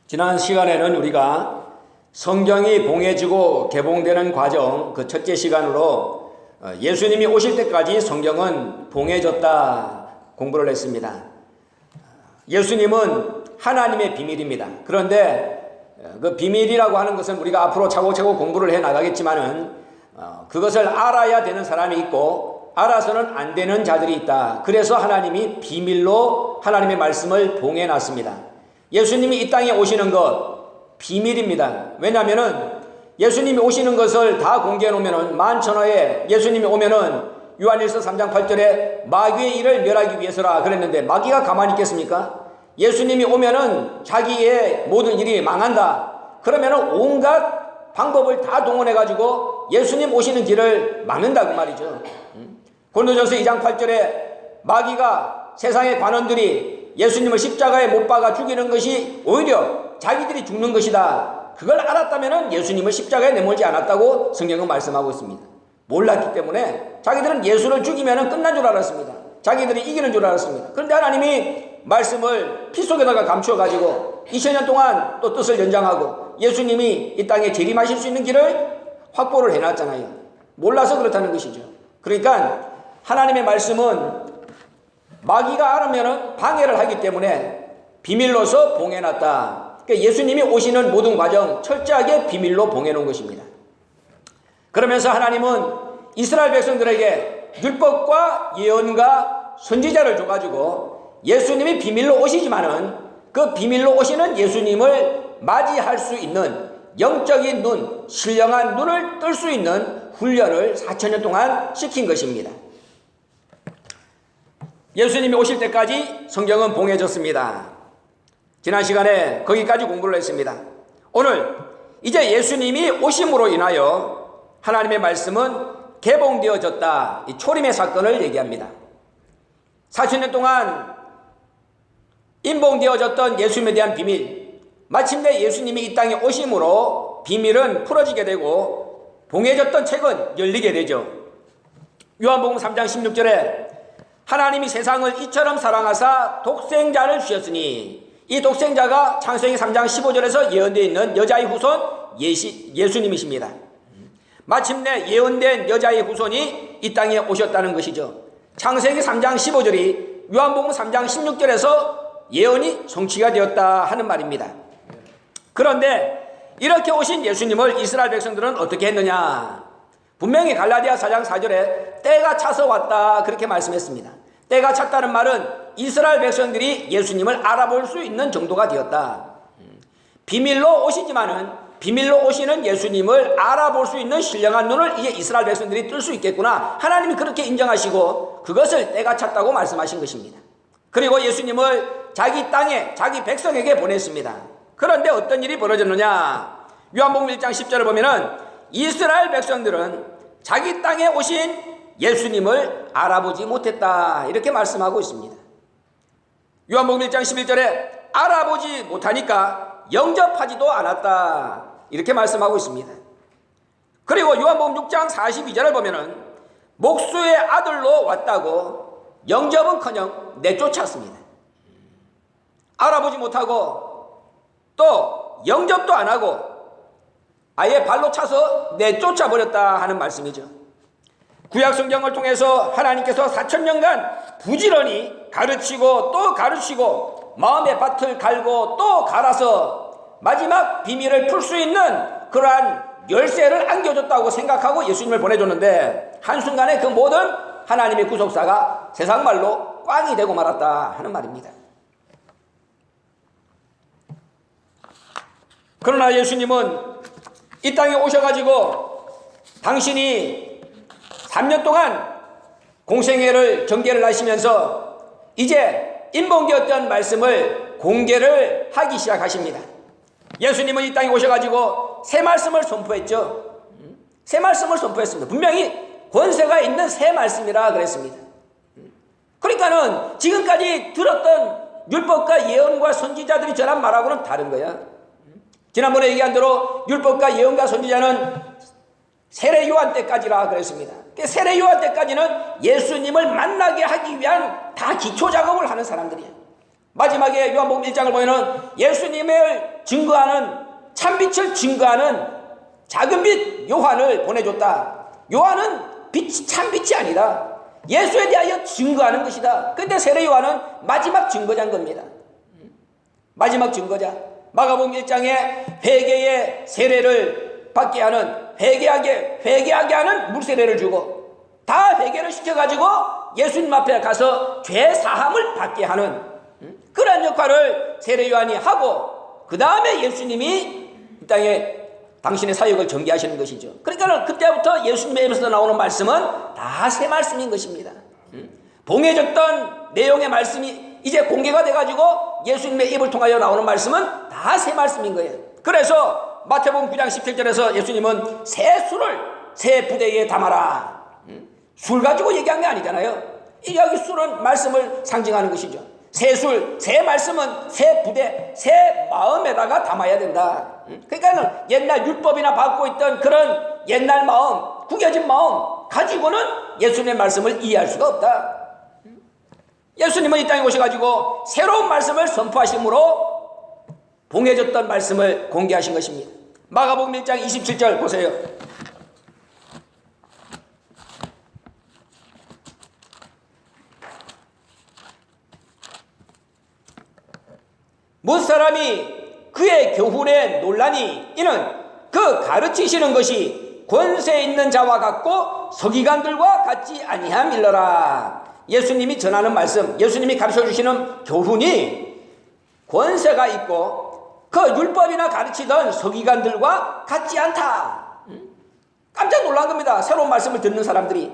지난 시간에는 우리가 성경이 봉해지고 개봉되는 과정 그 첫째 시간으로 예수님이 오실 때까지 성경은 봉해졌다 공부를 했습니다. 예수님은 하나님의 비밀입니다. 그런데 그 비밀이라고 하는 것은 우리가 앞으로 차곡차곡 공부를 해 나가겠지만은 그것을 알아야 되는 사람이 있고 알아서는 안 되는 자들이 있다. 그래서 하나님이 비밀로 하나님의 말씀을 봉해놨습니다. 예수님이 이 땅에 오시는 것 비밀입니다. 왜냐하면은 예수님이 오시는 것을 다 공개해 놓으면은 만천하에 예수님이 오면은 요한일서 3장 8절에 마귀의 일을 멸하기 위해서라 그랬는데 마귀가 가만히 있겠습니까? 예수님이 오면은 자기의 모든 일이 망한다. 그러면은 온갖 방법을 다 동원해 가지고 예수님 오시는 길을 막는다 그 말이죠. 고린도전서 2장 8절에 마귀가 세상의 관원들이 예수님을 십자가에 못 박아 죽이는 것이 오히려 자기들이 죽는 것이다. 그걸 알았다면 예수님을 십자가에 내몰지 않았다고 성경은 말씀하고 있습니다. 몰랐기 때문에 자기들은 예수를 죽이면 끝난 줄 알았습니다. 자기들이 이기는 줄 알았습니다. 그런데 하나님이 말씀을 피 속에다가 감추어가지고 2000년 동안 또 뜻을 연장하고 예수님이 이 땅에 재림하실 수 있는 길을 확보를 해놨잖아요. 몰라서 그렇다는 것이죠. 그러니까 하나님의 말씀은 마귀가 알으면 방해를 하기 때문에 비밀로서 봉해놨다. 그러니까 예수님이 오시는 모든 과정 철저하게 비밀로 봉해놓은 것입니다. 그러면서 하나님은 이스라엘 백성들에게 율법과 예언과 선지자를 줘가지고 예수님이 비밀로 오시지만은 그 비밀로 오시는 예수님을 맞이할 수 있는 영적인 눈, 신령한 눈을 뜰 수 있는 훈련을 4000년 동안 시킨 것입니다. 예수님이 오실 때까지 성경은 봉해졌습니다. 지난 시간에 거기까지 공부를 했습니다. 오늘 이제 예수님이 오심으로 인하여 하나님의 말씀은 개봉되어졌다. 이 초림의 사건을 얘기합니다. 4000년 동안 인봉되어졌던 예수님에 대한 비밀, 마침내 예수님이 이 땅에 오심으로 비밀은 풀어지게 되고 봉해졌던 책은 열리게 되죠. 요한복음 3장 16절에 하나님이 세상을 이처럼 사랑하사 독생자를 주셨으니 이 독생자가 창세기 3장 15절에서 예언되어 있는 여자의 후손 예수님이십니다. 마침내 예언된 여자의 후손이 이 땅에 오셨다는 것이죠. 창세기 3장 15절이 요한복음 3장 16절에서 예언이 성취가 되었다 하는 말입니다. 그런데 이렇게 오신 예수님을 이스라엘 백성들은 어떻게 했느냐? 분명히 갈라디아 4장 4절에 때가 차서 왔다 그렇게 말씀했습니다. 때가 찼다는 말은 이스라엘 백성들이 예수님을 알아볼 수 있는 정도가 되었다. 비밀로 오시지만은 비밀로 오시는 예수님을 알아볼 수 있는 신령한 눈을 이제 이스라엘 백성들이 뜰 수 있겠구나. 하나님이 그렇게 인정하시고 그것을 때가 찼다고 말씀하신 것입니다. 그리고 예수님을 자기 땅에 자기 백성에게 보냈습니다. 그런데 어떤 일이 벌어졌느냐? 요한복음 1장 10절을 보면은 이스라엘 백성들은 자기 땅에 오신 예수님을 알아보지 못했다 이렇게 말씀하고 있습니다. 요한복음 1장 11절에 알아보지 못하니까 영접하지도 않았다 이렇게 말씀하고 있습니다. 그리고 요한복음 6장 42절을 보면은 목수의 아들로 왔다고 영접은커녕 내쫓았습니다. 알아보지 못하고 또 영접도 안 하고 아예 발로 차서 내쫓아버렸다 하는 말씀이죠. 구약 성경을 통해서 하나님께서 4000년간 부지런히 가르치고 또 가르치고 마음의 밭을 갈고 또 갈아서 마지막 비밀을 풀 수 있는 그러한 열쇠를 안겨줬다고 생각하고 예수님을 보내줬는데 한순간에 그 모든 하나님의 구속사가 세상 말로 꽝이 되고 말았다 하는 말입니다. 그러나 예수님은 이 땅에 오셔가지고 당신이 3년 동안 공생애를 전개를 하시면서 이제 인봉되었던 말씀을 공개를 하기 시작하십니다. 예수님은 이 땅에 오셔가지고 새 말씀을 선포했죠. 새 말씀을 선포했습니다. 분명히 권세가 있는 새 말씀이라 그랬습니다. 그러니까는 지금까지 들었던 율법과 예언과 선지자들이 전한 말하고는 다른 거야. 지난번에 얘기한 대로 율법과 예언과 선지자는 세례 요한 때까지라 그랬습니다. 세례 요한 때까지는 예수님을 만나게 하기 위한 다 기초 작업을 하는 사람들이에요. 마지막에 요한복음 1장을 보면은 예수님을 증거하는, 참빛을 증거하는 작은 빛 요한을 보내줬다. 요한은 빛이 참빛이 아니다. 예수에 대하여 증거하는 것이다. 근데 세례 요한은 마지막 증거자인 겁니다. 마지막 증거자. 마가복음 1장에 회개의 세례를 받게 하는, 회개하게 하는 물세례를 주고 다 회개를 시켜가지고 예수님 앞에 가서 죄 사함을 받게 하는 그런 역할을 세례 요한이 하고, 그 다음에 예수님이 이 땅에 당신의 사역을 전개하시는 것이죠. 그러니까 그때부터 예수님의 입에서 나오는 말씀은 다 새 말씀인 것입니다. 봉해졌던 내용의 말씀이 이제 공개가 돼가지고 예수님의 입을 통하여 나오는 말씀은 다 새 말씀인 거예요. 그래서 마태복음 9장 17절에서 예수님은 새 술을 새 부대에 담아라. 술 가지고 얘기한 게 아니잖아요. 여기 술은 말씀을 상징하는 것이죠. 새 술, 새 말씀은 새 부대, 새 마음에다가 담아야 된다. 그러니까 옛날 율법이나 받고 있던 그런 옛날 마음, 구겨진 마음 가지고는 예수님의 말씀을 이해할 수가 없다. 예수님은 이 땅에 오셔가지고 새로운 말씀을 선포하심으로 봉해졌던 말씀을 공개하신 것입니다. 마가복음 1장 27절 보세요. 무사람이 그의 교훈에 논란이, 이는 그 가르치시는 것이 권세 있는 자와 같고 서기관들과 같지 아니함일러라. 예수님이 전하는 말씀, 예수님이 가르쳐 주시는 교훈이 권세가 있고 그 율법이나 가르치던 서기관들과 같지 않다. 깜짝 놀란 겁니다. 새로운 말씀을 듣는 사람들이.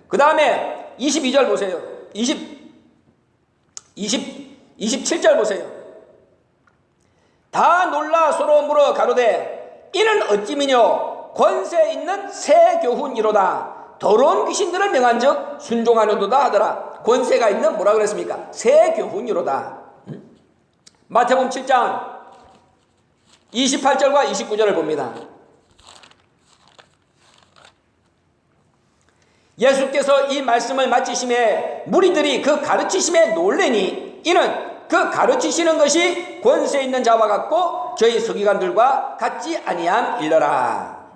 그 다음에 22절 보세요. 27절 보세요. 다 놀라 서로 물어 가로되 이는 어찌미뇨 권세 있는 새 교훈이로다. 더러운 귀신들을 명한즉 순종하는도다 하더라. 권세가 있는 뭐라 그랬습니까? 새 교훈이로다. 마태복음 7장 28절과 29절을 봅니다. 예수께서 이 말씀을 마치심에 무리들이 그 가르치심에 놀래니 이는 그 가르치시는 것이 권세 있는 자와 같고 저희 서기관들과 같지 아니함일러라.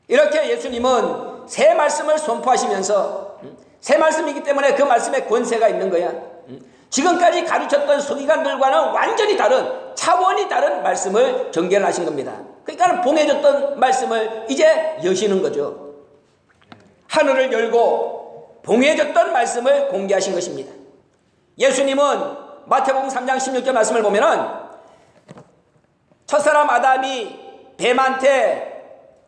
이렇게 예수님은 새 말씀을 선포하시면서, 새 말씀이기 때문에 그 말씀에 권세가 있는 거야. 지금까지 가르쳤던 서기관들과는 완전히 다른, 차원이 다른 말씀을 전개를 하신 겁니다. 그러니까 봉해졌던 말씀을 이제 여시는 거죠. 하늘을 열고 봉해졌던 말씀을 공개하신 것입니다. 예수님은 마태복음 3장 16절 말씀을 보면은 첫사람 아담이 뱀한테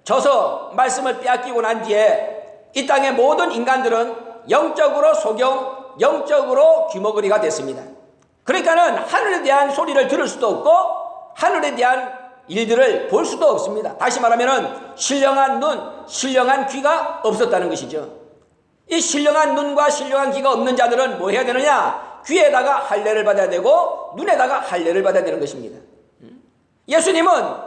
져서 말씀을 빼앗기고 난 뒤에 이 땅의 모든 인간들은 영적으로 소경, 영적으로 귀머거리가 됐습니다. 그러니까는 하늘에 대한 소리를 들을 수도 없고 하늘에 대한 일들을 볼 수도 없습니다. 다시 말하면은 신령한 눈, 신령한 귀가 없었다는 것이죠. 이 신령한 눈과 신령한 귀가 없는 자들은 뭐 해야 되느냐? 귀에다가 할례를 받아야 되고 눈에다가 할례를 받아야 되는 것입니다. 예수님은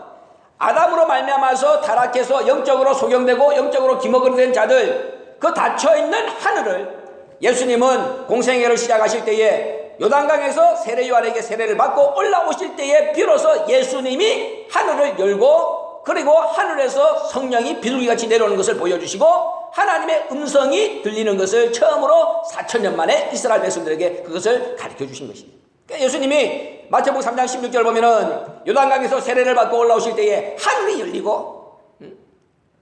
아담으로 말미암아서 타락해서 영적으로 소경되고 영적으로 기먹으려 된 자들, 그 닫혀있는 하늘을 예수님은 공생애를 시작하실 때에 요단강에서 세례 요한에게 세례를 받고 올라오실 때에 비로소 예수님이 하늘을 열고, 그리고 하늘에서 성령이 비둘기같이 내려오는 것을 보여주시고 하나님의 음성이 들리는 것을 처음으로 4,000년 만에 이스라엘 백성들에게 그것을 가르쳐 주신 것입니다. 그러니까 예수님이 마태복음 3장 16절 보면은 요단강에서 세례를 받고 올라오실 때에 하늘이 열리고,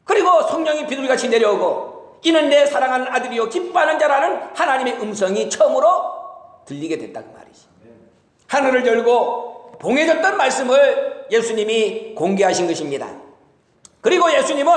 그리고 성령이 비둘기같이 내려오고 이는 내 사랑하는 아들이요 기뻐하는 자라는 하나님의 음성이 처음으로 들리게 됐다 그 말이지. 하늘을 열고 봉해졌던 말씀을 예수님이 공개하신 것입니다. 그리고 예수님은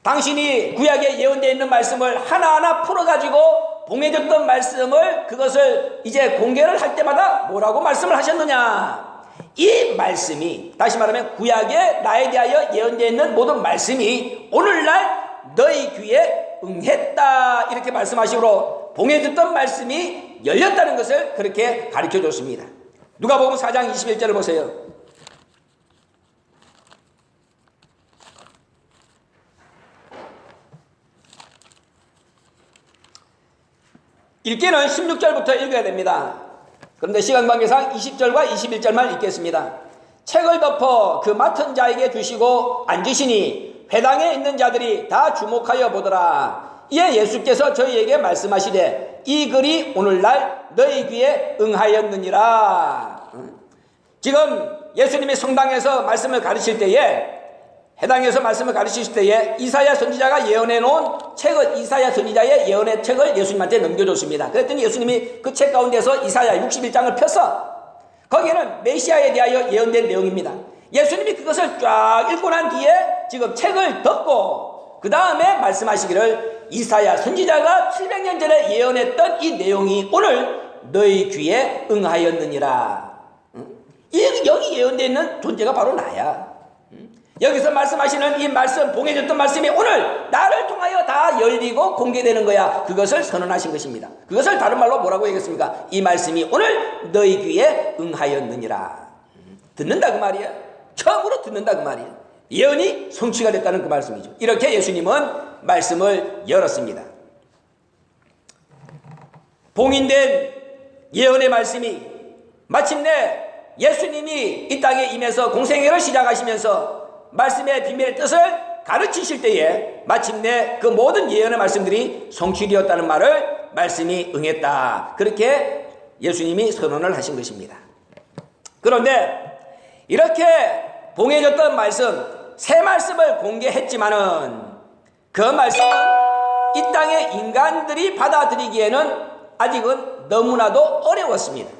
당신이 구약에 예언되어 있는 말씀을 하나하나 풀어가지고 봉해졌던 말씀을, 그것을 이제 공개를 할 때마다 뭐라고 말씀을 하셨느냐? 이 말씀이, 다시 말하면 구약에 나에 대하여 예언되어 있는 모든 말씀이 오늘날 너희 귀에 응했다, 이렇게 말씀하시므로 봉해졌던 말씀이 열렸다는 것을 그렇게 가르쳐 줬습니다. 누가복음 4장 21절을 보세요. 읽기는 16절부터 읽어야 됩니다. 그런데 시간 관계상 20절과 21절만 읽겠습니다. 책을 덮어 그 맡은 자에게 주시고 앉으시니 회당에 있는 자들이 다 주목하여 보더라. 이에 예수께서 저희에게 말씀하시되 이 글이 오늘날 너희 귀에 응하였느니라. 지금 예수님이 성당에서 말씀을 가르칠 때에, 해당에서 말씀을 가르치실 때에 이사야 선지자가 예언해 놓은 책을, 이사야 선지자의 예언의 책을 예수님한테 넘겨줬습니다. 그랬더니 예수님이 그 책 가운데서 이사야 61장을 펴서 거기에는 메시아에 대하여 예언된 내용입니다. 예수님이 그것을 쫙 읽고 난 뒤에 지금 책을 덮고 그 다음에 말씀하시기를 이사야 선지자가 700년 전에 예언했던 이 내용이 오늘 너희 귀에 응하였느니라. 여기 예언되어 있는 존재가 바로 나야. 여기서 말씀하시는 이 말씀, 봉해졌던 말씀이 오늘 나를 통하여 다 열리고 공개되는 거야. 그것을 선언하신 것입니다. 그것을 다른 말로 뭐라고 얘기했습니까? 이 말씀이 오늘 너희 귀에 응하였느니라. 듣는다 그 말이야. 처음으로 듣는다 그 말이야. 예언이 성취가 됐다는 그 말씀이죠. 이렇게 예수님은 말씀을 열었습니다. 봉인된 예언의 말씀이 마침내 예수님이 이 땅에 임해서 공생애를 시작하시면서 말씀의 비밀의 뜻을 가르치실 때에 마침내 그 모든 예언의 말씀들이 성취되었다는 말을 말씀이 응했다. 그렇게 예수님이 선언을 하신 것입니다. 그런데 이렇게 봉해졌던 말씀, 새 말씀을 공개했지만은 그 말씀은 이 땅의 인간들이 받아들이기에는 아직은 너무나도 어려웠습니다.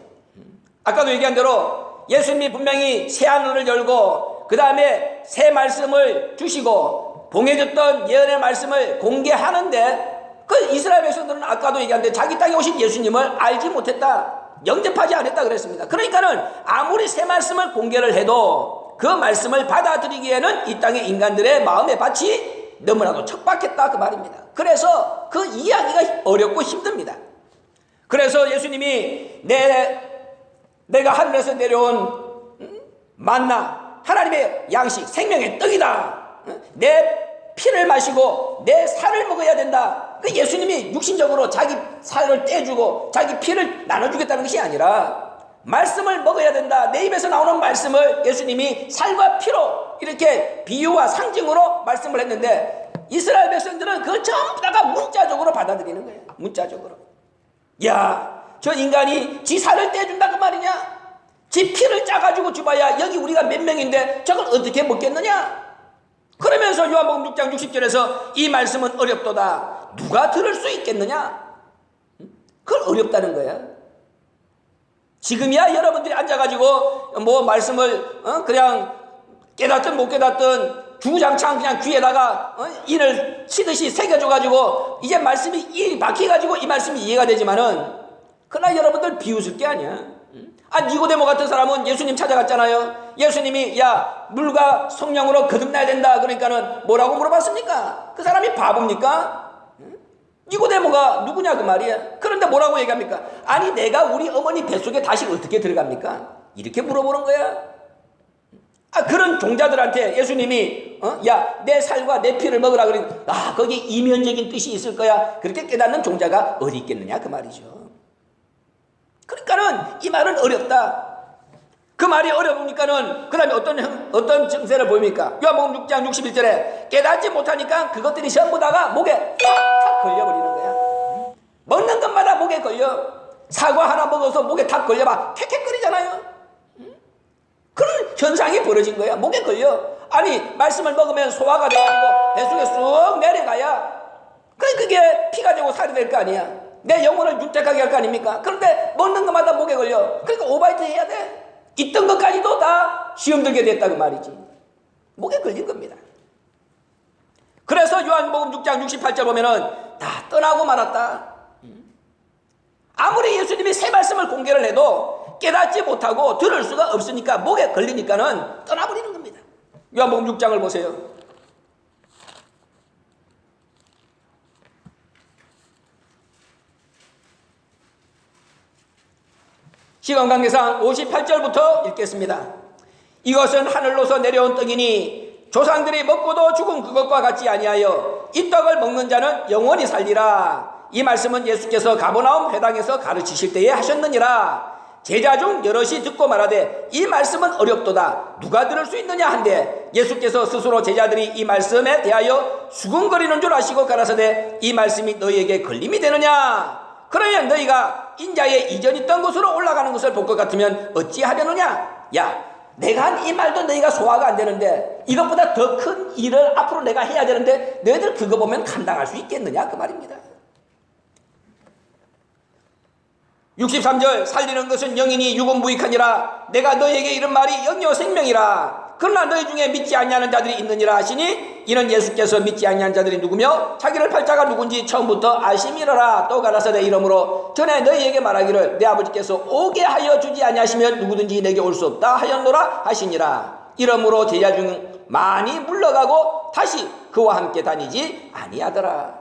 아까도 얘기한 대로 예수님이 분명히 새 하늘을 열고 그 다음에 새 말씀을 주시고 봉해졌던 예언의 말씀을 공개하는데 그 이스라엘 백성들은 아까도 얘기한 대로 자기 땅에 오신 예수님을 알지 못했다, 영접하지 않았다 그랬습니다. 그러니까는 아무리 새 말씀을 공개를 해도 그 말씀을 받아들이기에는 이 땅의 인간들의 마음의 밭이 너무나도 척박했다 그 말입니다. 그래서 그 이야기가 어렵고 힘듭니다. 그래서 예수님이 내가 하늘에서 내려온 만나, 하나님의 양식, 생명의 떡이다. 내 피를 마시고 내 살을 먹어야 된다. 그 예수님이 육신적으로 자기 살을 떼주고 자기 피를 나눠주겠다는 것이 아니라 말씀을 먹어야 된다. 내 입에서 나오는 말씀을 예수님이 살과 피로 이렇게 비유와 상징으로 말씀을 했는데 이스라엘 백성들은 그걸 전부 다가 문자적으로 받아들이는 거예요. 문자적으로. 야, 저 인간이 지 살을 떼준다 그 말이냐? 지 피를 짜가지고 줘봐야 여기 우리가 몇 명인데 저걸 어떻게 먹겠느냐? 그러면서 요한복음 6장 60절에서 이 말씀은 어렵도다. 누가 들을 수 있겠느냐? 그걸 어렵다는 거야. 지금이야 여러분들이 앉아가지고 뭐 말씀을 그냥 깨닫든 못 깨닫든 주구장창 그냥 귀에다가 인을 치듯이 새겨줘가지고 이제 말씀이 이 박혀가지고 이 말씀이 이해가 되지만은 그러나 여러분들 비웃을 게 아니야. 니고데모 같은 사람은 예수님 찾아갔잖아요. 예수님이 야 물과 성령으로 거듭나야 된다 그러니까는 뭐라고 물어봤습니까? 그 사람이 바보입니까? 니고데모가 누구냐 그 말이야. 그런데 뭐라고 얘기합니까? 아니 내가 우리 어머니 뱃속에 다시 어떻게 들어갑니까? 이렇게 물어보는 거야. 그런 종자들한테 예수님이 야 내 살과 내 피를 먹으라 그러니까 거기 이면적인 뜻이 있을 거야. 그렇게 깨닫는 종자가 어디 있겠느냐 그 말이죠. 그러니까는 이 말은 어렵다. 그 말이 어려우니까는 그 다음에 어떤 증세를 보입니까? 요한복음 6장 61절에 깨닫지 못하니까 그것들이 전부 다가 목에 탁 걸려버리는 거야. 먹는 것마다 목에 걸려. 사과 하나 먹어서 목에 탁 걸려봐 캑캑거리잖아요. 그런 현상이 벌어진 거야. 목에 걸려. 아니 말씀을 먹으면 소화가 돼가지고 뱃속에 쑥 내려가야 그게 피가 되고 살이 될 거 아니야. 내 영혼을 윤택하게 할 거 아닙니까? 그런데 먹는 것마다 목에 걸려. 그러니까 오바이트 해야 돼. 있던 것까지도 다 시험 들게 됐다 그 말이지. 목에 걸린 겁니다. 그래서 요한복음 6장 68절 보면은 다 떠나고 말았다. 아무리 예수님이 새 말씀을 공개를 해도 깨닫지 못하고 들을 수가 없으니까 목에 걸리니까는 떠나버리는 겁니다. 요한복음 6장을 보세요. 시간 관계상 58절부터 읽겠습니다. 이것은 하늘로서 내려온 떡이니 조상들이 먹고도 죽은 그것과 같지 아니하여 이 떡을 먹는 자는 영원히 살리라. 이 말씀은 예수께서 가버나움 회당에서 가르치실 때에 하셨느니라. 제자 중 여럿이 듣고 말하되 이 말씀은 어렵도다 누가 들을 수 있느냐 한데 예수께서 스스로 제자들이 이 말씀에 대하여 수군거리는 줄 아시고 가라사대 이 말씀이 너희에게 걸림이 되느냐 그러면 너희가 인자의 이전 있던 곳으로 올라가는 것을 볼 것 같으면 어찌하려느냐. 야, 내가 한 이 말도 너희가 소화가 안 되는데 이것보다 더 큰 일을 앞으로 내가 해야 되는데 너희들 그거 보면 감당할 수 있겠느냐 그 말입니다. 63절 살리는 것은 영이니 육은 무익하니라. 내가 너희에게 이런 말이 영요 생명이라. 그러나 너희 중에 믿지 아니하는 자들이 있느니라 하시니 이는 예수께서 믿지 아니한 자들이 누구며 자기를 팔자가 누군지 처음부터 아심이라라. 또 가라사대 이러므로 전에 너희에게 말하기를 내 아버지께서 오게 하여 주지 아니하시면 누구든지 내게 올 수 없다 하였노라 하시니라. 이러므로 제자 중 많이 물러가고 다시 그와 함께 다니지 아니하더라.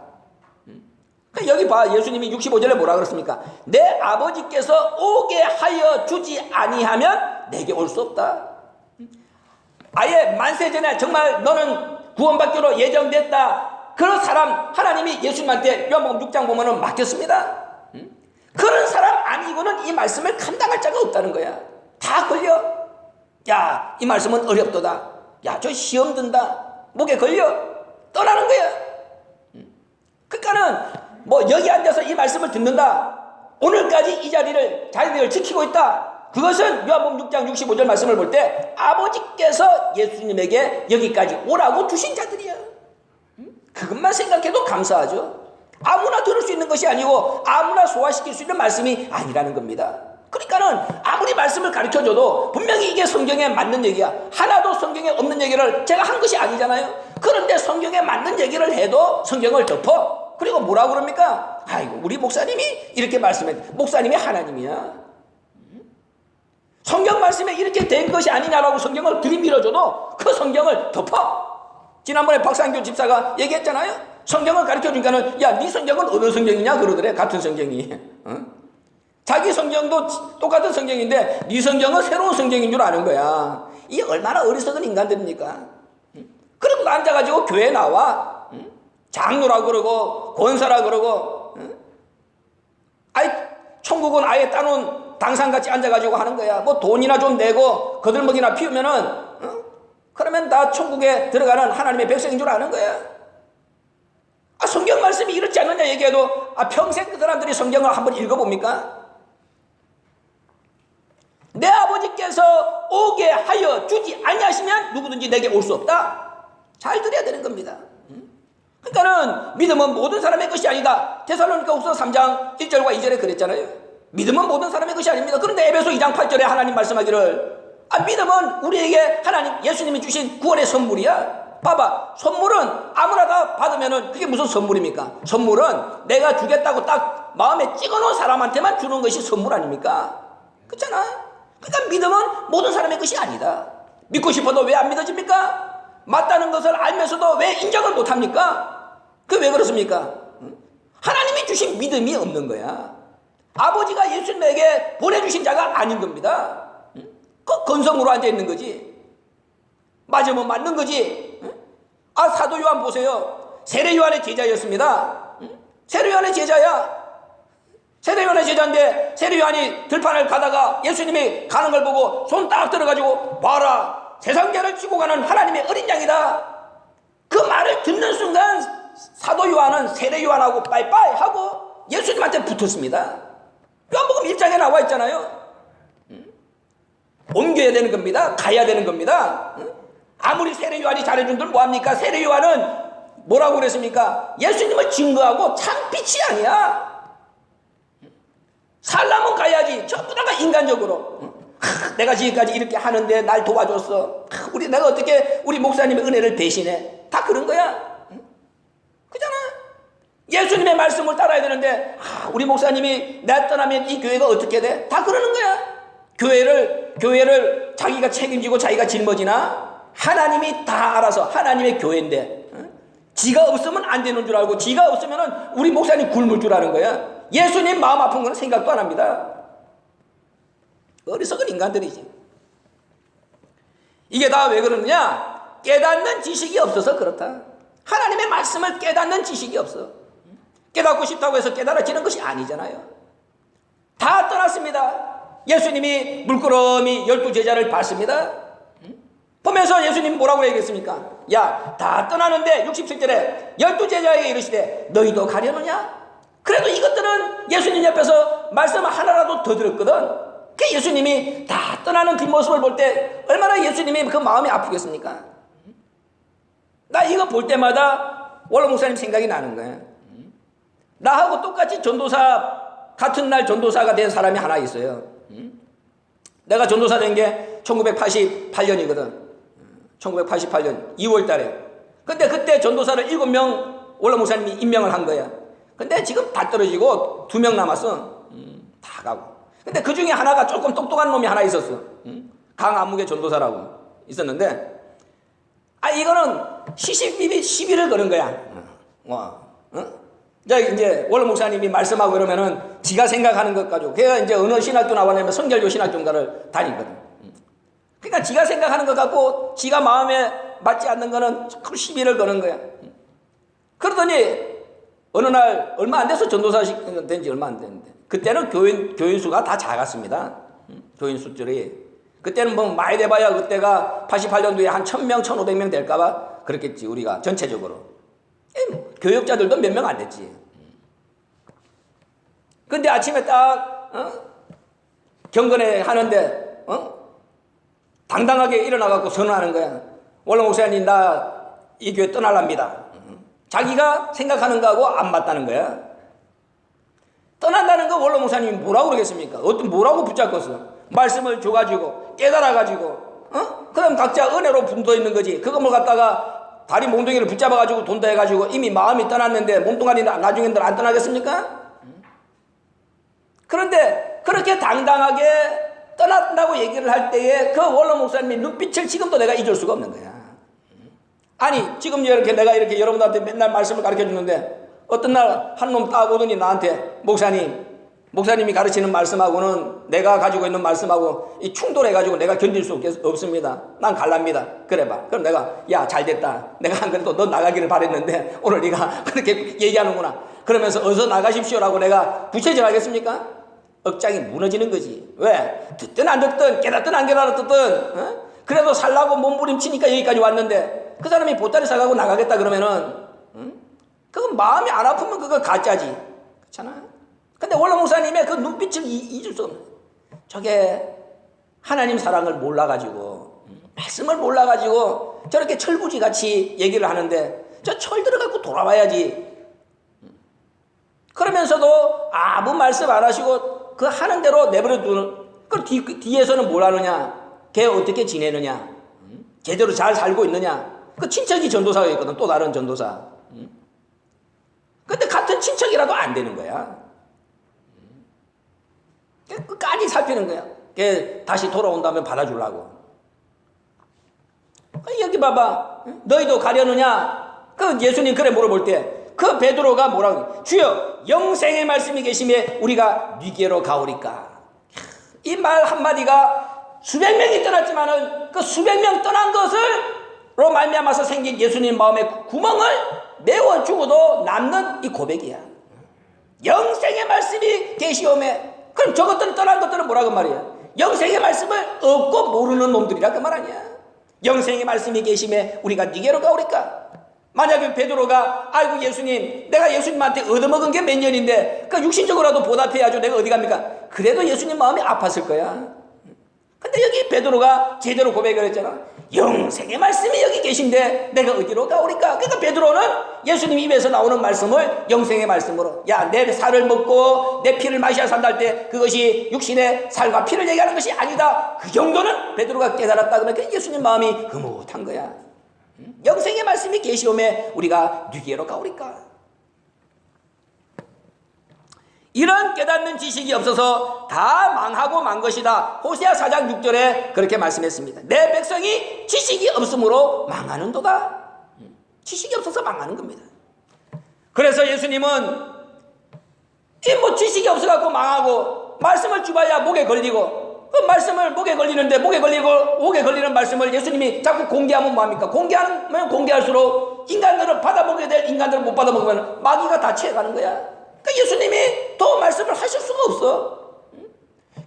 여기 봐, 예수님이 65절에 뭐라 그랬습니까? 내 아버지께서 오게 하여 주지 아니하면 내게 올 수 없다. 아예 만세 전에 정말 너는 구원받기로 예정됐다. 그런 사람 하나님이 예수님한테 요한복음 6장 보면은 맡겼습니다. 그런 사람 아니고는 이 말씀을 감당할 자가 없다는 거야. 다 걸려. 야, 이 말씀은 어렵도다. 야, 저 시험 든다. 목에 걸려. 떠나는 거야. 그러니까는 뭐 여기 앉아서 이 말씀을 듣는다. 오늘까지 이 자리를 지키고 있다. 그것은 요한복음 6장 65절 말씀을 볼 때 아버지께서 예수님에게 여기까지 오라고 주신 자들이야. 그것만 생각해도 감사하죠. 아무나 들을 수 있는 것이 아니고 아무나 소화시킬 수 있는 말씀이 아니라는 겁니다. 그러니까는 아무리 말씀을 가르쳐줘도 분명히 이게 성경에 맞는 얘기야. 하나도 성경에 없는 얘기를 제가 한 것이 아니잖아요. 그런데 성경에 맞는 얘기를 해도 성경을 덮어. 그리고 뭐라고 그럽니까? 아이고, 우리 목사님이 이렇게 말씀해. 목사님이 하나님이야. 성경 말씀에 이렇게 된 것이 아니냐라고 성경을 들이밀어줘도 그 성경을 덮어. 지난번에 박상규 집사가 얘기했잖아요. 성경을 가르쳐주니까는 야, 네 성경은 어느 성경이냐 그러더래. 같은 성경이. 자기 성경도 똑같은 성경인데 네 성경은 새로운 성경인 줄 아는 거야. 이게 얼마나 어리석은 인간들입니까? 그리고 앉아가지고 교회 나와. 장로라 그러고 권사라 그러고. 아이, 천국은 아예 따놓은 당상같이 앉아가지고 하는 거야. 뭐 돈이나 좀 내고 거들먹이나 피우면은 그러면 다 천국에 들어가는 하나님의 백성인 줄 아는 거야. 아, 성경 말씀이 이렇지 않느냐 얘기해도 평생 그 사람들이 성경을 한번 읽어봅니까? 내 아버지께서 오게 하여 주지 아니하시면 누구든지 내게 올 수 없다. 잘 들어야 되는 겁니다. 그러니까는 믿음은 모든 사람의 것이 아니다. 데살로니가후서 3장 1절과 2절에 그랬잖아요. 믿음은 모든 사람의 것이 아닙니다. 그런데 에베소 2장 8절에 하나님 말씀하기를 믿음은 우리에게 하나님 예수님이 주신 구원의 선물이야. 봐봐, 선물은 아무나 다 받으면은 그게 무슨 선물입니까? 선물은 내가 주겠다고 딱 마음에 찍어놓은 사람한테만 주는 것이 선물 아닙니까? 그렇잖아. 그러니까 믿음은 모든 사람의 것이 아니다. 믿고 싶어도 왜 안 믿어집니까? 맞다는 것을 알면서도 왜 인정을 못합니까? 그게 왜 그렇습니까? 하나님이 주신 믿음이 없는 거야. 아버지가 예수님에게 보내주신 자가 아닌 겁니다. 그 건성으로 앉아있는 거지. 맞으면 맞는 거지. 사도 요한 보세요. 세례 요한의 제자였습니다. 세례 요한의 제자야. 세례 요한의 제자인데 세례 요한이 들판을 가다가 예수님이 가는 걸 보고 손 딱 들어가지고 봐라, 세상 죄를 지고 가는 하나님의 어린 양이다. 그 말을 듣는 순간 사도 요한은 세례 요한하고 빠이빠이 하고 예수님한테 붙었습니다. 요한복음 1장에 나와 있잖아요. 옮겨야 되는 겁니다. 가야 되는 겁니다. 아무리 세례 요한이 잘해준들 뭐합니까? 세례 요한은 뭐라고 그랬습니까? 예수님을 증거하고 참 빛이 아니야. 살라면 가야지. 전부 다가 인간적으로. 내가 지금까지 이렇게 하는데 날 도와줬어. 내가 어떻게 우리 목사님의 은혜를 대신해. 다 그런 거야. 그잖아. 예수님의 말씀을 따라야 되는데 우리 목사님이 나 떠나면 이 교회가 어떻게 돼? 다 그러는 거야. 교회를 자기가 책임지고 자기가 짊어지나? 하나님이 다 알아서 하나님의 교회인데 지가 없으면 안 되는 줄 알고 지가 없으면 우리 목사님 굶을 줄 아는 거야. 예수님 마음 아픈 건 생각도 안 합니다. 어리석은 인간들이지. 이게 다 왜 그러느냐? 깨닫는 지식이 없어서 그렇다. 하나님의 말씀을 깨닫는 지식이 없어. 깨닫고 싶다고 해서 깨달아지는 것이 아니잖아요. 다 떠났습니다. 예수님이 물끄러미 12제자를 봤습니다. 보면서 예수님 뭐라고 얘기했습니까? 야, 다 떠나는데 67절에 12제자에게 이르시되 너희도 가려느냐? 그래도 이것들은 예수님 옆에서 말씀 하나라도 더 들었거든. 그 예수님이 다 떠나는 뒷모습을 볼 때 얼마나 예수님이 그 마음이 아프겠습니까? 나 이거 볼 때마다 원로 목사님 생각이 나는 거야. 나하고 똑같이 전도사, 같은 날 전도사가 된 사람이 하나 있어요. 내가 전도사 된 게 1988년이거든. 1988년 2월 달에. 근데 그때 전도사를 7명 원로 목사님이 임명을 한 거야. 근데 지금 다 떨어지고 2명 남았어. 다 가고. 근데 그 중에 하나가 조금 똑똑한 놈이 하나 있었어. 강안무의 전도사라고 있었는데, 이거는 시비를 거는 거야. 이제 원로 목사님이 말씀하고 이러면은 지가 생각하는 것 가지고, 걔가 이제 어느 신학교 나왔냐면 성결교 신학교인가를 다니거든. 그러니까 지가 생각하는 것 같고 지가 마음에 맞지 않는 거는 자꾸 시비를 거는 거야. 그러더니 어느 날 얼마 안 돼서 전도사 된 지 얼마 안 됐는데, 그때는 교인 수가 다 작았습니다. 교인 수들이. 그때는 뭐 많이 돼봐야 그때가 88년도에 한 1000명, 1500명 될까봐 그렇겠지, 우리가 전체적으로. 교역자들도 몇 명 안 됐지. 근데 아침에 딱 경건회 하는데 당당하게 일어나갖고 선언하는 거야. 원로 목사님, 나 이 교회 떠날랍니다. 자기가 생각하는 거하고 안 맞다는 거야. 떠난다는 거 원로 목사님이 뭐라고 그러겠습니까? 뭐라고 붙잡겠어? 말씀을 줘가지고 깨달아가지고 그럼 각자 은혜로 분도 있는 거지. 그걸 갖다가 다리 몽둥이를 붙잡아가지고 돈다 해가지고 이미 마음이 떠났는데 몸뚱아리 나중에는 안 떠나겠습니까? 그런데 그렇게 당당하게 떠난다고 얘기를 할 때에 그 원로 목사님의 눈빛을 지금도 내가 잊을 수가 없는 거야. 아니, 지금 이렇게 내가 이렇게 여러분들한테 맨날 말씀을 가르쳐 주는데 어떤 날 한 놈 딱 오더니 나한테 목사님이 가르치는 말씀하고는 내가 가지고 있는 말씀하고 이 충돌해가지고 내가 견딜 수 없습니다. 난 갈랍니다. 그래봐. 그럼 내가 야, 잘됐다. 내가 안 그래도 너 나가기를 바랬는데 오늘 네가 그렇게 얘기하는구나. 그러면서 어서 나가십시오라고 내가 부채질하겠습니까? 억장이 무너지는 거지. 왜? 듣든 안 듣든 깨닫든 안 깨달았든 그래도 살라고 몸부림치니까 여기까지 왔는데 그 사람이 보따리 사가고 나가겠다 그러면은 그건 마음이 안 아프면 그거 가짜지. 그렇잖아. 근데 원로 목사님의 그 눈빛을 잊을 수 없는, 저게 하나님 사랑을 몰라가지고 말씀을 몰라가지고 저렇게 철부지같이 얘기를 하는데 저 철 들어갖고 돌아와야지. 그러면서도 아무 말씀 안 하시고 그 하는 대로 내버려 두는. 그 뒤에서는 뭘 하느냐, 걔 어떻게 지내느냐, 제대로 잘 살고 있느냐. 그 친척이 전도사가 있거든, 또 다른 전도사. 근데 같은 친척이라도 안 되는 거야. 끝까지 살피는 거야. 걔 다시 돌아온다면 받아주려고. 여기 봐봐. 너희도 가려느냐? 그 예수님 그래 물어볼 때 그 베드로가 뭐라고? 주여, 영생의 말씀이 계심에 우리가 니게로 가오리까. 이 말 한마디가 수백 명이 떠났지만은 그 수백 명 떠난 것을로 말미암아서 생긴 예수님 마음의 구멍을 메워 주고도 남는 이 고백이야. 영생의 말씀이 계시오매. 그럼 저것들은 떠난 것들은 뭐라고 말이야? 영생의 말씀을 얻고 모르는 놈들이라 그 말 아니야. 영생의 말씀이 계심에 우리가 니게로 가오리까. 만약에 베드로가 아이고 예수님, 내가 예수님한테 얻어먹은 게 몇 년인데 그 육신적으로라도 보답해야죠. 내가 어디 갑니까? 그래도 예수님 마음이 아팠을 거야. 근데 여기 베드로가 제대로 고백을 했잖아. 영생의 말씀이 여기 계신데 내가 어디로 가오리까? 그러니까 베드로는 예수님 입에서 나오는 말씀을 영생의 말씀으로, 야, 내 살을 먹고 내 피를 마셔야 산다 할 때 그것이 육신의 살과 피를 얘기하는 것이 아니다. 그 정도는 베드로가 깨달았다. 그러니까 예수님 마음이 흐뭇한 거야. 영생의 말씀이 계시오매 우리가 니게로 가오리까. 이런 깨닫는 지식이 없어서 다 망하고 만 것이다. 호세아 4장 6절에 그렇게 말씀했습니다. 내 백성이 지식이 없으므로 망하는도다. 지식이 없어서 망하는 겁니다. 그래서 예수님은 이 지식이 없어갖고 망하고 말씀을 주봐야 목에 걸리고, 그 말씀을 목에 걸리는데 목에 걸리는 말씀을 예수님이 자꾸 공개하면 뭐합니까? 공개하면 공개할수록 인간들을 받아먹게 될 인간들을 못 받아먹으면 마귀가 다 채가는 거야. 그러니까 예수님이 더 말씀을 하실 수가 없어.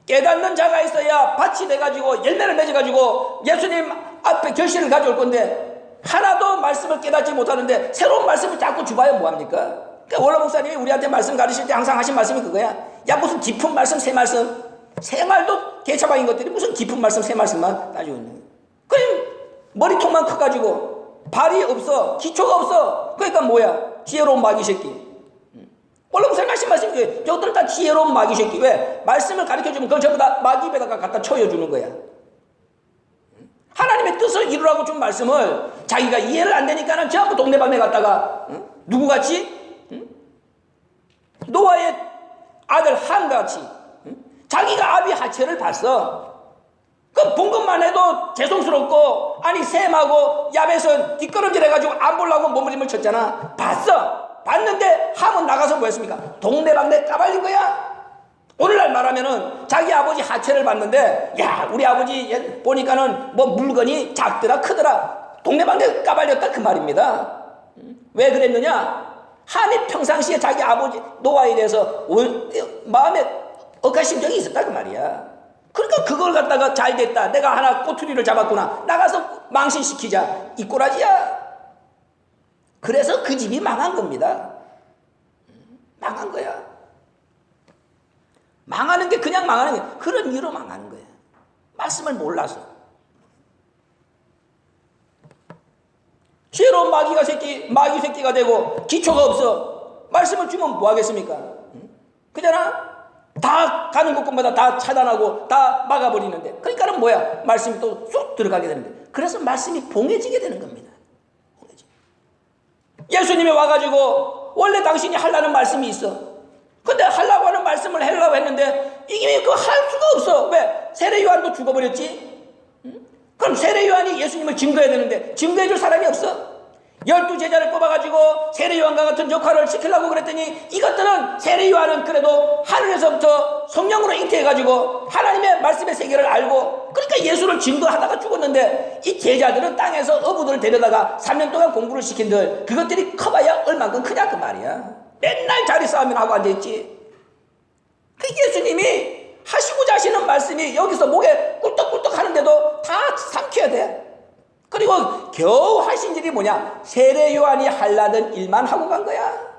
깨닫는 자가 있어야 밭이 돼가지고 열매를 맺어가지고 예수님 앞에 결실을 가져올 건데 하나도 말씀을 깨닫지 못하는데 새로운 말씀을 자꾸 주봐야 뭐합니까? 그러니까 원로 목사님이 우리한테 말씀 가르칠 때 항상 하신 말씀이 그거야. 야, 무슨 깊은 말씀, 새 말씀, 새 말도 개차방인 것들이 무슨 깊은 말씀, 새 말씀만 가지고 있는 거야. 그럼 머리통만 커가지고 발이 없어, 기초가 없어. 그러니까 뭐야? 지혜로운 마귀 새끼. 원래 목사님 하신 말씀이 저것들 다 지혜로운 마귀 새끼. 왜? 말씀을 가르쳐주면 그걸 전부 다 마귀 입에다가 갖다 쳐여주는 거야. 하나님의 뜻을 이루라고 준 말씀을 자기가 이해를 안 되니까는 전부 동네방네 갔다가 누구같이? 노아의 아들 한같이 자기가 아비 하체를 봤어. 그 본 것만 해도 죄송스럽고 아니 셈하고 야벳은 뒷걸음질 해가지고 안 보려고 몸부림을 쳤잖아. 봤는데 함은 나가서 뭐 했습니까? 동네방네 까발린 거야. 오늘날 말하면은 자기 아버지 하체를 봤는데 야 우리 아버지 보니까는 뭐 물건이 작더라 크더라 동네방네 까발렸다 그 말입니다. 왜 그랬느냐? 함이 평상시에 자기 아버지 노아에 대해서 마음에 억하심정이 있었다 그 말이야. 그러니까 그걸 갖다가 잘 됐다 내가 하나 꼬투리를 잡았구나 나가서 망신시키자 이 꼬라지야. 그래서 그 집이 망한 겁니다. 망한 거야. 망하는 게 그냥 망하는 게 그런 이유로 망하는 거야. 말씀을 몰라서. 지혜로운 마귀 새끼가 되고 기초가 없어. 말씀을 주면 뭐 하겠습니까? 그잖아. 다 가는 곳마다 다 차단하고 다 막아버리는데 그러니까는 뭐야? 말씀이 또 쏙 들어가게 되는데 그래서 말씀이 봉해지게 되는 겁니다. 예수님이 와가지고 원래 당신이 하려는 말씀이 있어. 근데 하려고 하는 말씀을 하려고 했는데 이게 그거 할 수가 없어. 왜? 세례 요한도 죽어버렸지. 그럼 세례 요한이 예수님을 증거해야 되는데 증거해줄 사람이 없어. 12제자를 뽑아가지고 세례 요한과 같은 역할을 시키려고 그랬더니 이것들은 세례 요한은 그래도 하늘에서부터 성령으로 잉태해가지고 하나님의 말씀의 세계를 알고 그러니까 예수를 증거하다가 죽었는데 이 제자들은 땅에서 어부들을 데려다가 3년 동안 공부를 시킨들 그것들이 커봐야 얼만큼 크냐 그 말이야. 맨날 자리 싸움이나 하고 앉아있지. 그 예수님이 하시고자 하시는 말씀이 여기서 목에 꿀떡꿀떡 하는데도 다 삼켜야 돼. 그리고 겨우 하신 일이 뭐냐? 세례 요한이 하려던 일만 하고 간 거야.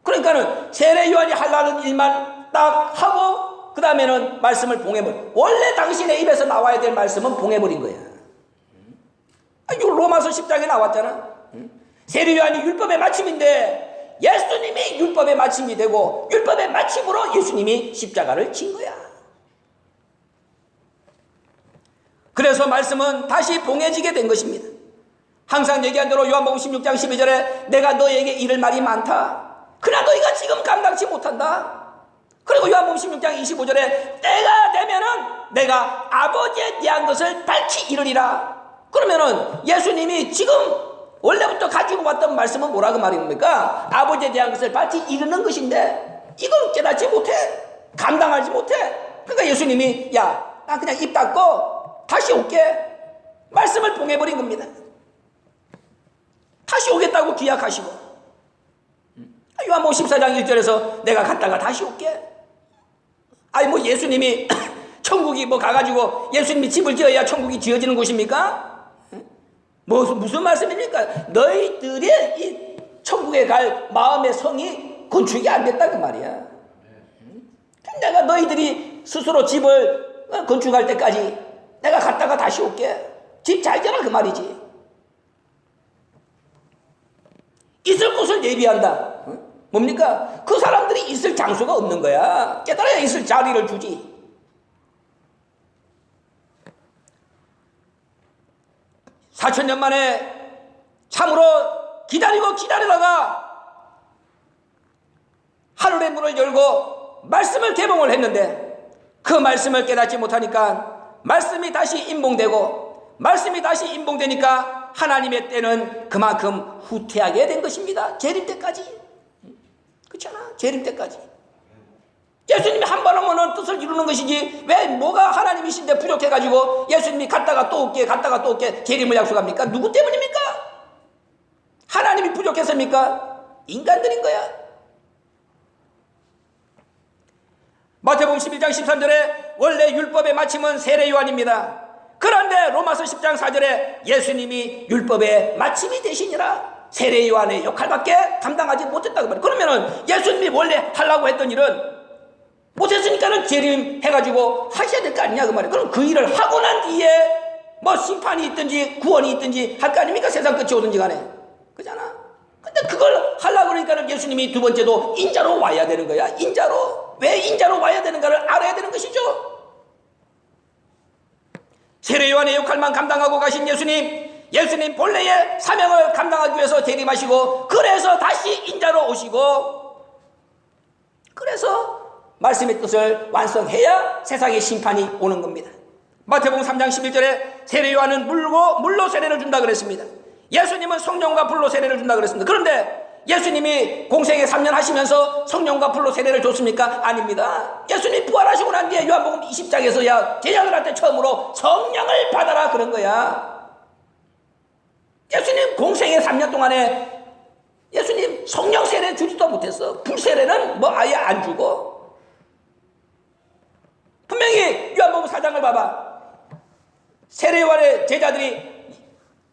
그러니까는 세례 요한이 하려던 일만 딱 하고 그 다음에는 말씀을 봉해버린. 원래 당신의 입에서 나와야 될 말씀은 봉해버린 거야. 이거 로마서 10장에 나왔잖아. 세례 요한이 율법의 마침인데 예수님이 율법의 마침이 되고 율법의 마침으로 예수님이 십자가를 진 거야. 그래서 말씀은 다시 봉해지게 된 것입니다. 항상 얘기한 대로 요한복음 16장 12절에 내가 너에게 이를 말이 많다. 그러나 너희가 지금 감당치 못한다. 그리고 요한복음 16장 25절에 때가 되면은 내가 아버지에 대한 것을 밝히 이르리라. 그러면은 예수님이 지금 원래부터 가지고 왔던 말씀은 뭐라고 말입니까? 아버지에 대한 것을 밝히 이르는 것인데 이걸 깨닫지 못해. 감당하지 못해. 그러니까 예수님이 야, 나 그냥 입 닫고 다시 올게. 말씀을 봉해버린 겁니다. 다시 오겠다고 기약하시고 요한복음 14장 1절에서 내가 갔다가 다시 올게. 아니 뭐 예수님이 천국이 뭐 가가지고 예수님이 집을 지어야 천국이 지어지는 곳입니까? 무슨 말씀입니까? 너희들이 이 천국에 갈 마음의 성이 건축이 안 됐다 그 말이야. 내가 너희들이 스스로 집을 건축할 때까지 내가 갔다가 다시 올게. 집 잘 지어라 그 말이지. 있을 곳을 예비한다. 뭡니까? 그 사람들이 있을 장소가 없는 거야. 깨달아야 있을 자리를 주지. (4,000년) 만에 참으로 기다리다가 하늘의 문을 열고 말씀을 개봉을 했는데 그 말씀을 깨닫지 못하니까 말씀이 다시 임봉되고 말씀이 다시 임봉되니까 하나님의 때는 그만큼 후퇴하게 된 것입니다. 재림 때까지. 그렇잖아. 재림 때까지. 예수님이 한 번 오면은 뜻을 이루는 것이지 왜 뭐가 하나님이신데 부족해가지고 예수님이 갔다가 또 올게 재림을 약속합니까? 누구 때문입니까? 하나님이 부족해서입니까? 인간들인 거야. 마태복음 11장 13절에 원래 율법의 마침은 세례 요한입니다. 그런데 로마서 10장 4절에 예수님이 율법의 마침이 되시니라. 세례 요한의 역할밖에 감당하지 못했다고 말이에요. 그러면은 예수님이 원래 하려고 했던 일은 못했으니까는 재림해가지고 하셔야 될 거 아니냐 그 말이에요. 그럼 그 일을 하고 난 뒤에 뭐 심판이 있든지 구원이 있든지 할 거 아닙니까? 세상 끝이 오든지 간에. 그잖아. 근데 그걸 하려고 그러니까는 예수님이 두 번째도 인자로 와야 되는 거야. 인자로. 왜 인자로 와야 되는가를 알아야 되는 것이죠. 세례 요한의 역할만 감당하고 가신 예수님 본래의 사명을 감당하기 위해서 재림하시고 그래서 다시 인자로 오시고 그래서 말씀의 뜻을 완성해야 세상의 심판이 오는 겁니다. 마태복음 3장 11절에 세례 요한은 물로 세례를 준다 그랬습니다. 예수님은 성령과 불로 세례를 준다 그랬습니다. 그런데 예수님이 공생에 3년 하시면서 성령과 불로 세례를 줬습니까? 아닙니다. 예수님이 부활하시고 난 뒤에 요한복음 20장에서야 제자들한테 처음으로 성령을 받아라 그런 거야. 예수님 공생의 3년 동안에 예수님 성령 세례 주지도 못했어. 불 세례는 뭐 아예 안 주고. 분명히 요한복음 4장을 봐봐. 세례 요한의 제자들이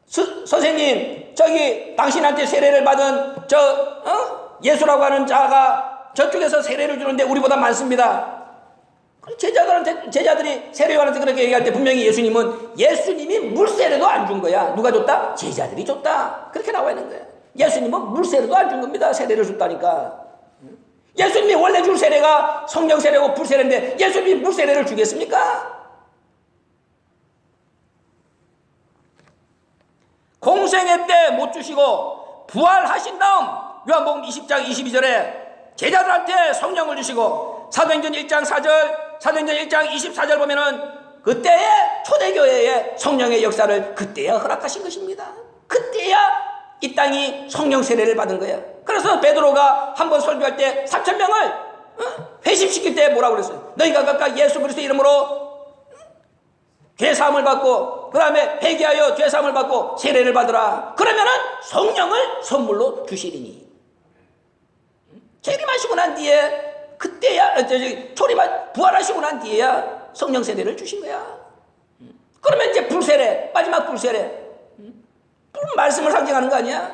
선생님 저기 당신한테 세례를 받은 예수라고 하는 자가 저쪽에서 세례를 주는데 우리보다 많습니다. 제자들이 세례 요한한테 그렇게 얘기할 때 분명히 예수님이 물세례도 안 준 거야. 누가 줬다? 제자들이 줬다. 그렇게 나와 있는 거야. 예수님은 물세례도 안 준 겁니다. 세례를 줬다니까. 예수님이 원래 줄 세례가 성령 세례고 불 세례인데 예수님이 물세례를 주겠습니까? 공생애 때 못 주시고 부활하신 다음 요한복음 20장 22절에 제자들한테 성령을 주시고 사도행전 1장 4절 사도행전 1장 24절 보면은 그때의 초대교회의 성령의 역사를 그때야 허락하신 것입니다. 그때야 이 땅이 성령 세례를 받은 거예요. 그래서 베드로가 한번 설교할 때 3,000명을 회심시킬 때 뭐라고 그랬어요? 너희가 각각 예수 그리스도의 이름으로 죄사함을 받고 그 다음에 회개하여 죄사함을 받고 세례를 받으라. 그러면은 성령을 선물로 주시리니. 재림하시고 난 뒤에 그때야 부활하시고 난 뒤에야 성령 세례를 주신 거야. 그러면 이제 불세례, 마지막 불세례, 말씀을 상징하는 거 아니야?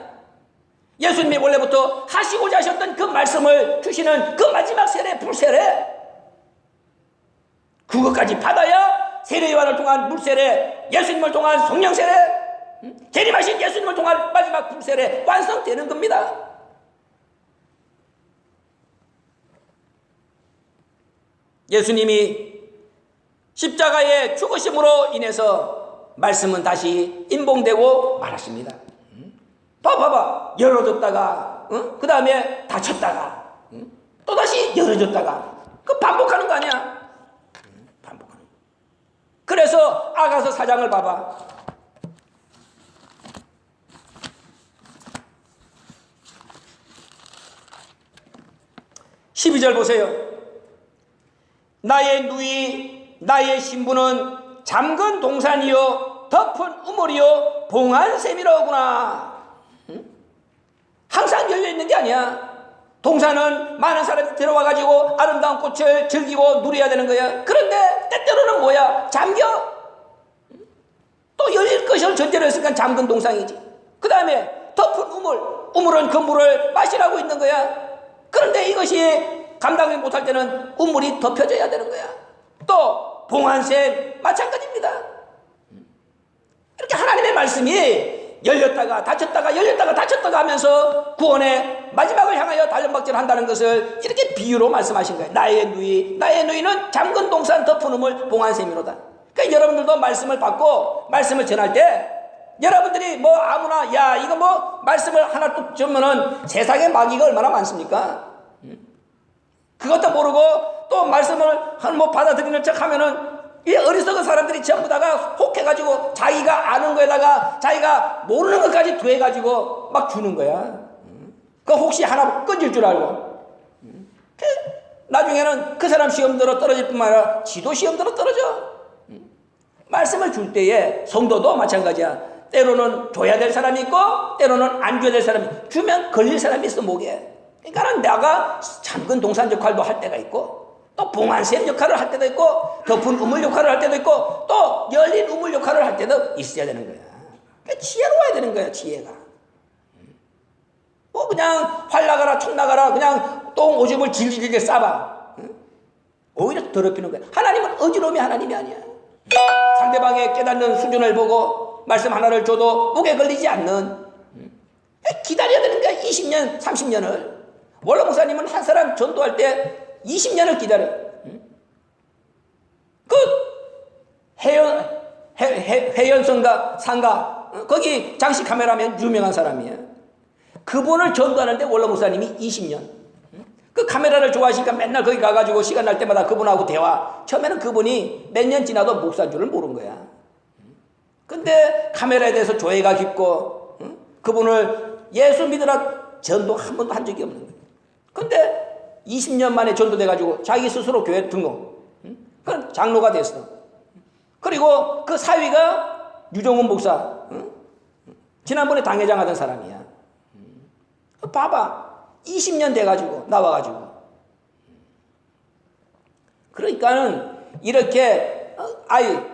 예수님이 원래부터 하시고자 하셨던 그 말씀을 주시는 그 마지막 세례, 불세례, 그것까지 받아야 세례 요한을 통한 물세례, 예수님을 통한 성령 세례, 재림하신 예수님을 통한 마지막 불세례 완성되는 겁니다. 예수님이 십자가의 죽으심으로 인해서 말씀은 다시 인봉되고 말았습니다. 봐봐. 열어줬다가 그 다음에 닫혔다가 또다시 열어줬다가 그 반복하는 거 아니야? 반복하는. 그래서 아가서 4장을 봐봐. 12절 보세요. 나의 누이 나의 신부는 잠근 동산이요 덮은 우물이요 봉한 샘이로구나. 항상 열려있는 게 아니야. 동산은 많은 사람이 들어와가지고 아름다운 꽃을 즐기고 누려야 되는 거야. 그런데 때때로는 뭐야? 잠겨. 또 열릴 것을 전제로 했으니까 잠근 동산이지. 그 다음에 덮은 우물은 그 물을 마시라고 있는 거야. 그런데 이것이 감당을 못할 때는 우물이 덮여져야 되는 거야. 또 봉한샘 마찬가지입니다. 이렇게 하나님의 말씀이 열렸다가 닫혔다가 열렸다가 닫혔다가 하면서 구원의 마지막을 향하여 달려박질 한다는 것을 이렇게 비유로 말씀하신 거예요. 나의 누이는 잠근 동산 덮은 우물 봉한샘이로다. 그러니까 여러분들도 말씀을 받고 말씀을 전할 때 여러분들이 뭐 아무나 야 이거 뭐 말씀을 하나 뚝 주면은 세상에 마귀가 얼마나 많습니까? 그것도 모르고 또 말씀을 뭐 받아들이는 척 하면은 이 어리석은 사람들이 전부 다가 혹해가지고 자기가 아는 거에다가 자기가 모르는 것까지 더해가지고 막 주는 거야. 그 혹시 하나 건질 줄 알고. 나중에는 그 사람 시험 들어 떨어질 뿐만 아니라 지도 시험 들어 떨어져. 말씀을 줄 때에 성도도 마찬가지야. 때로는 줘야 될 사람이 있고 때로는 안 줘야 될 사람이 주면 걸릴 사람이 있어 목에. 그러니까 내가 잠근 동산 역할도 할 때가 있고 또 또 봉안샘 역할을 할 때도 있고 덮은 우물 역할을 할 때도 있고 또 열린 우물 역할을 할 때도 있어야 되는 거야. 그러니까 지혜로워야 되는 거야. 지혜가. 뭐 그냥 활 나가라 총 나가라 그냥 똥 오줌을 질질질 싸봐. 오히려 더럽히는 거야. 하나님은 어지러움이 하나님이 아니야. 상대방의 깨닫는 수준을 보고 말씀 하나를 줘도 목에 걸리지 않는, 기다려야 되는 거야. 20년 30년을. 원로 목사님은 한 사람 전도할 때 20년을 기다려. 그 해연성가 상가 거기 장식 카메라면 유명한 사람이에요. 그분을 전도하는데 원로 목사님이 20년. 그 카메라를 좋아하시니까 맨날 거기 가가지고 시간 날 때마다 그분하고 대화. 처음에는 그분이 몇 년 지나도 목사인 줄을 모른 거야. 근데 카메라에 대해서 조예가 깊고 그분을 예수 믿으라 전도 한 번도 한 적이 없는 거예요. 근데 20년 만에 전도돼가지고 자기 스스로 교회 등록. 그럼 장로가 됐어. 그리고 그 사위가 유정훈 목사. 지난번에 당회장 하던 사람이야. 봐봐. 20년 돼가지고 나와가지고. 그러니까는 이렇게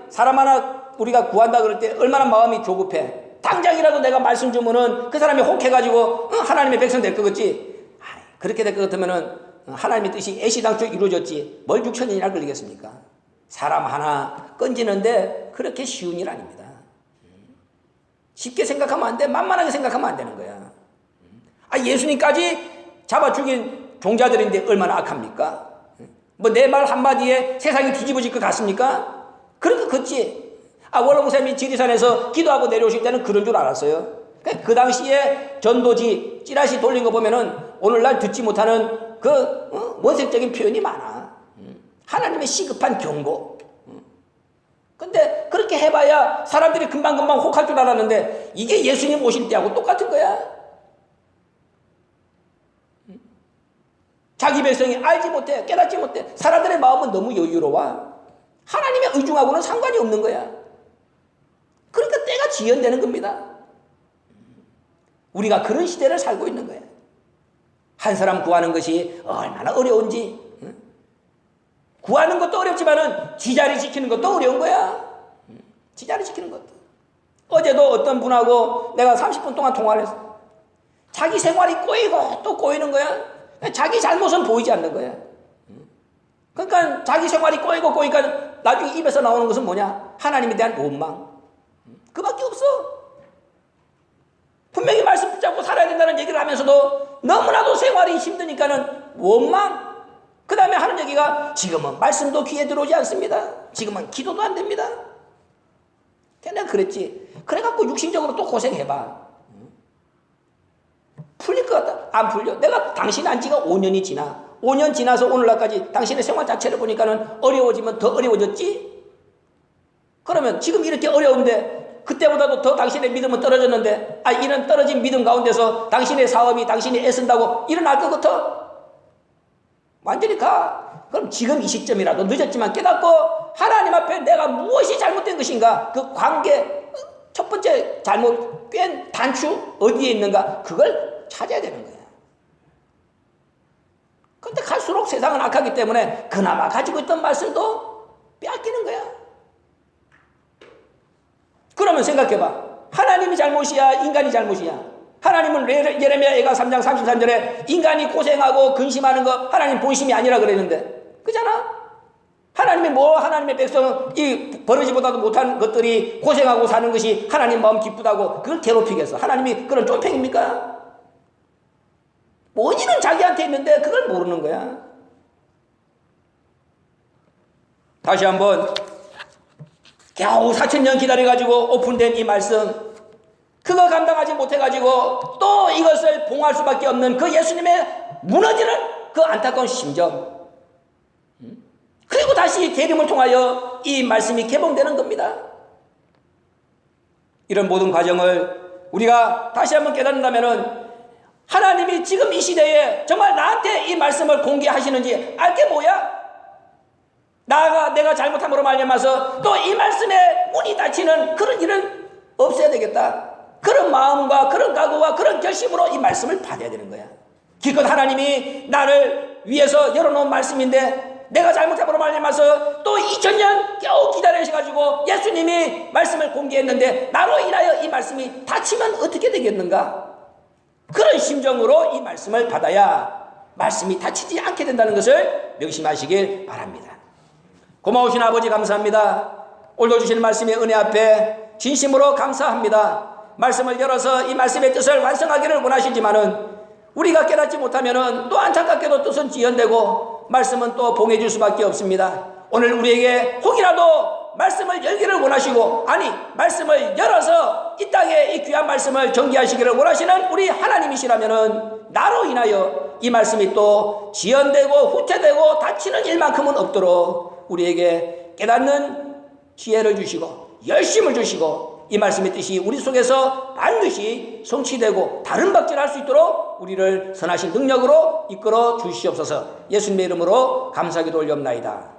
사람 하나 우리가 구한다 그럴 때 얼마나 마음이 조급해. 당장이라도 내가 말씀 주면은 그 사람이 혹해가지고 하나님의 백성 될 것 같지. 그렇게 될 것 같으면은 하나님의 뜻이 애시당초 이루어졌지 뭘 6천년이나 걸리겠습니까? 사람 하나 건지는데 그렇게 쉬운 일 아닙니다. 쉽게 생각하면 안 돼. 만만하게 생각하면 안 되는 거야. 예수님까지 잡아 죽인 종자들인데 얼마나 악합니까? 뭐 내 말 한마디에 세상이 뒤집어질 것 같습니까? 그런 거 같지. 원로 목사님이 지리산에서 기도하고 내려오실 때는 그런 줄 알았어요. 그 당시에 전도지 찌라시 돌린 거 보면은 오늘날 듣지 못하는 그 원색적인 표현이 많아. 하나님의 시급한 경고. 근데 그렇게 해봐야 사람들이 금방금방 혹할 줄 알았는데 이게 예수님 오실 때하고 똑같은 거야. 자기 백성이 알지 못해, 깨닫지 못해. 사람들의 마음은 너무 여유로워. 하나님의 의중하고는 상관이 없는 거야. 그러니까 때가 지연되는 겁니다. 우리가 그런 시대를 살고 있는 거야. 한 사람 구하는 것이 얼마나 어려운지. 구하는 것도 어렵지만은 지자리 지키는 것도 어려운 거야. 지자리 지키는 것도. 어제도 어떤 분하고 내가 30분 동안 통화를 했어. 자기 생활이 꼬이고 또 꼬이는 거야. 자기 잘못은 보이지 않는 거야. 그러니까 자기 생활이 꼬이고 꼬이니까 나중에 입에서 나오는 것은 뭐냐? 하나님에 대한 원망. 그밖에 없어. 분명히 말씀 붙잡고 살아야 된다는 얘기를 하면서도 너무나도 생활이 힘드니까는 원망. 그 다음에 하는 얘기가 지금은 말씀도 귀에 들어오지 않습니다. 지금은 기도도 안 됩니다. 내가 그랬지. 그래갖고 육신적으로 또 고생해봐. 풀릴 것 같다. 안 풀려. 내가 당신 안 지가 5년이 지나. 5년 지나서 오늘날까지 당신의 생활 자체를 보니까는 어려워지면 더 어려워졌지? 그러면 지금 이렇게 어려운데 그때보다도 더 당신의 믿음은 떨어졌는데 이런 떨어진 믿음 가운데서 당신의 사업이 당신이 애쓴다고 일어날 것 같아? 완전히 가. 그럼 지금 이 시점이라도 늦었지만 깨닫고 하나님 앞에 내가 무엇이 잘못된 것인가? 그 관계 첫 번째 잘못 깬 단추 어디에 있는가? 그걸 찾아야 되는 거야. 그런데 갈수록 세상은 악하기 때문에 그나마 가지고 있던 말씀도 빼앗기는 거야. 그러면 생각해봐. 하나님이 잘못이야? 인간이 잘못이야? 하나님은 예레미야 애가 3장 33절에 인간이 고생하고 근심하는 거 하나님 본심이 아니라 그랬는데 그잖아? 하나님이 하나님의 백성은 이 버러지보다도 못한 것들이 고생하고 사는 것이 하나님 마음 기쁘다고 그걸 괴롭히겠어. 하나님이 그런 쫀팽입니까? 원인은 자기한테 있는데 그걸 모르는 거야. 다시 한번 겨우 4,000년 기다려가지고 오픈된 이 말씀 그거 감당하지 못해가지고 또 이것을 봉할 수밖에 없는 그 예수님의 무너지는 그 안타까운 심정 그리고 다시 계림을 통하여 이 말씀이 개봉되는 겁니다. 이런 모든 과정을 우리가 다시 한번 깨닫는다면은 하나님이 지금 이 시대에 정말 나한테 이 말씀을 공개하시는지 알게 뭐야? 내가 잘못함으로 말미암아서 또 이 말씀에 문이 닫히는 그런 일은 없어야 되겠다. 그런 마음과 그런 각오와 그런 결심으로 이 말씀을 받아야 되는 거야. 기껏 하나님이 나를 위해서 열어놓은 말씀인데 내가 잘못해보러 말미암아서 또 2000년 겨우 기다리셔가지고 예수님이 말씀을 공개했는데 나로 인하여 이 말씀이 닫히면 어떻게 되겠는가? 그런 심정으로 이 말씀을 받아야 말씀이 닫히지 않게 된다는 것을 명심하시길 바랍니다. 고마우신 아버지 감사합니다. 오늘도 주시는 말씀의 은혜 앞에 진심으로 감사합니다. 말씀을 열어서 이 말씀의 뜻을 완성하기를 원하시지만은 우리가 깨닫지 못하면은 또 안타깝게도 뜻은 지연되고 말씀은 또 봉해질 수밖에 없습니다. 오늘 우리에게 혹이라도 말씀을 열기를 원하시고, 아니 말씀을 열어서 이 땅에 이 귀한 말씀을 전개하시기를 원하시는 우리 하나님이시라면은 나로 인하여 이 말씀이 또 지연되고 후퇴되고 닫히는 일만큼은 없도록 우리에게 깨닫는 지혜를 주시고 열심을 주시고 이 말씀의 뜻이 우리 속에서 반드시 성취되고 다른 박질할 수 있도록 우리를 선하신 능력으로 이끌어 주시옵소서. 예수님의 이름으로 감사하기도 올려옵나이다.